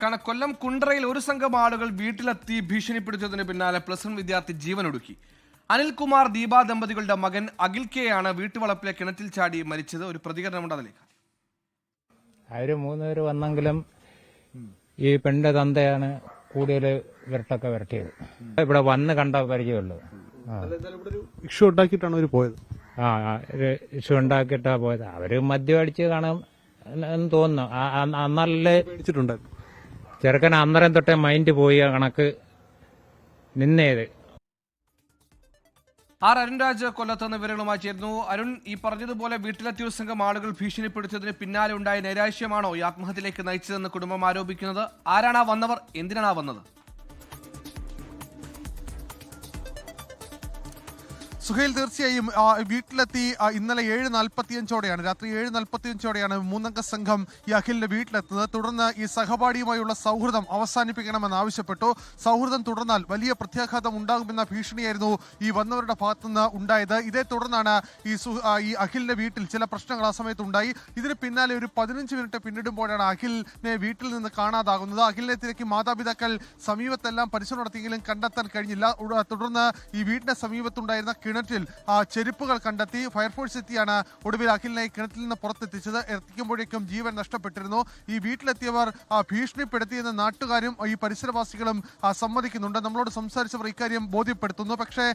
കൊല്ലം കുണ്ടറയിൽ ഒരു സംഘം ആളുകൾ വീട്ടിലെത്തി ഭീഷണിപ്പെടുത്തിയതിന് പിന്നാലെ +1 വിദ്യാർത്ഥി ജീവനൊടുക്കി. അനിൽകുമാർ ദീപ ദമ്പതികളുടെ മകൻ അഖിൽ കെയാണ് വീട്ടുവളപ്പിലെ കിണറ്റിൽ ചാടി മരിച്ചത്. ഒരു പ്രതികരണമുണ്ട് അതിലേക്ക്. അവര് 3 പേര് വന്നെങ്കിലും ഈ പെണ്ണിന്റെ തന്തയാണ് കൂടുതൽ വിരട്ടൊക്കെ വിരട്ടിയത്. ഇവിടെ വന്ന് കണ്ട പരിചയമുള്ളൂ. ഇഷ്യൂ ഉണ്ടാക്കിയിട്ടാണ് അവർ പോയത്. ഇഷ്യൂ ഉണ്ടാക്കിയിട്ടാ പോയത്. അവര് മദ്യം അടിച്ച് കാണാൻ എന്ന് തോന്നുന്നു. അന്നല്ലേ പേടിച്ചിട്ടുണ്ടായിരുന്നു. ചെറുക്കൻ അന്നേരം തൊട്ടേ മൈൻഡ് പോയി കണക്ക് നിന്നേത്. അരുൺരാജ് കൊല്ലത്ത് നിന്ന് വിവരങ്ങളുമായി ചേരുന്നു. അരുൺ, ഈ പറഞ്ഞതുപോലെ വീട്ടിലെത്തിയ ഒരു സംഘം ആളുകൾ ഭീഷണിപ്പെടുത്തിയതിന് പിന്നാലെ ഉണ്ടായ നൈരാശ്യമാണോ ഈ ആത്മഹത്യയിലേക്ക് നയിച്ചതെന്ന് കുടുംബം ആരോപിക്കുന്നത്? ആരാണ് വന്നവർ, എന്തിനാണ് വന്നത്? സുഹൈൽ, തീർച്ചയായും വീട്ടിലെത്തി ഇന്നലെ 7:45 രാത്രി 7:45 3-അംഗ സംഘം ഈ അഖിലിന്റെ വീട്ടിലെത്തുന്നത്. തുടർന്ന് ഈ സഹപാഠിയുമായുള്ള സൗഹൃദം അവസാനിപ്പിക്കണമെന്ന് ആവശ്യപ്പെട്ടു. സൗഹൃദം തുടർന്നാൽ വലിയ പ്രത്യാഘാതം ഉണ്ടാകുമെന്ന ഭീഷണിയായിരുന്നു ഈ വന്നവരുടെ ഭാഗത്തുനിന്ന് ഉണ്ടായത്. ഇതേ തുടർന്നാണ് ഈ അഖിലിന്റെ വീട്ടിൽ ചില പ്രശ്നങ്ങൾ ആ സമയത്ത് ഉണ്ടായി. ഇതിന് പിന്നാലെ ഒരു 15 മിനിറ്റ് പിന്നിടുമ്പോഴാണ് അഖിലിനെ വീട്ടിൽ നിന്ന് കാണാതാകുന്നത്. അഖിലിനെ തിരക്കി മാതാപിതാക്കൾ സമീപത്തെല്ലാം പരിശോധന നടത്തിയെങ്കിലും കണ്ടെത്താൻ കഴിഞ്ഞില്ല. തുടർന്ന് ഈ വീടിന്റെ സമീപത്തുണ്ടായിരുന്ന കിണറ്റിൽ ചെരുപ്പുകൾ കണ്ടെത്തി. ഫയർഫോഴ്സ് എത്തിയാണ് ഒടുവിൽ അഖിലിനെ കിണറ്റിൽ നിന്ന് പുറത്തെത്തിച്ചത്. എത്തിക്കുമ്പോഴേക്കും ജീവൻ നഷ്ടപ്പെട്ടിരുന്നു. ഈ വീട്ടിലെത്തിയവർ ഭീഷണിപ്പെടുത്തിയെന്ന് നാട്ടുകാരും ഈ പരിസരവാസികളും സമ്മതിക്കുന്നുണ്ട്. നമ്മളോട് സംസാരിച്ചവർ ഇക്കാര്യം ബോധ്യപ്പെടുത്തുന്നു. പക്ഷേ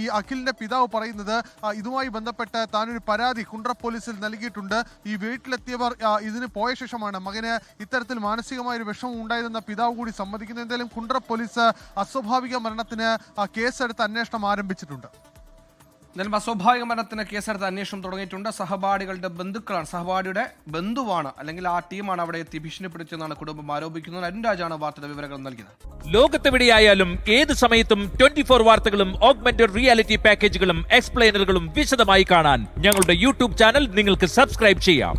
ഈ അഖിലിന്റെ പിതാവ് പറയുന്നത് ഇതുമായി ബന്ധപ്പെട്ട് താനൊരു പരാതി കുണ്ട്ര പോലീസിൽ നൽകിയിട്ടുണ്ട്. ഈ വീട്ടിലെത്തിയവർ ഇതിന് പോയ ശേഷമാണ് മകന് ഇത്തരത്തിൽ മാനസികമായ ഒരു വിഷമം ഉണ്ടായതെന്ന പിതാവ് കൂടി സമ്മതിക്കുന്നു. എന്തായാലും കുണ്ട്ര പോലീസ് അസ്വാഭാവിക മരണത്തിന് കേസെടുത്ത് അന്വേഷണം ആരംഭിച്ചിട്ടുണ്ട്. അസ്വാഭാവിക മരണത്തിന് കേസെടുത്ത് അന്വേഷണം തുടങ്ങിയിട്ടുണ്ട്. സഹപാഠികളുടെ ബന്ധുക്കളാണ്, സഹപാഠിയുടെ ബന്ധുവാണ്, അല്ലെങ്കിൽ ആ ടീമാണ് അവിടെ എത്തി ഭീഷണിപ്പെടുത്തിയെന്നാണ് കുടുംബം ആരോപിക്കുന്നത്. അരുൺരാജാണ് വാർത്തയുടെ വിവരങ്ങൾ നൽകിയത്. ലോകത്തെവിടെയായാലും ഏത് സമയത്തും 24 വാർത്തകളും ഓഗ്മെന്റഡ് റിയാലിറ്റി പാക്കേജുകളും എക്സ്പ്ലെയിനറുകളും വിശദമായി കാണാൻ ഞങ്ങളുടെ യൂട്യൂബ് ചാനൽ നിങ്ങൾക്ക് സബ്സ്ക്രൈബ് ചെയ്യാം.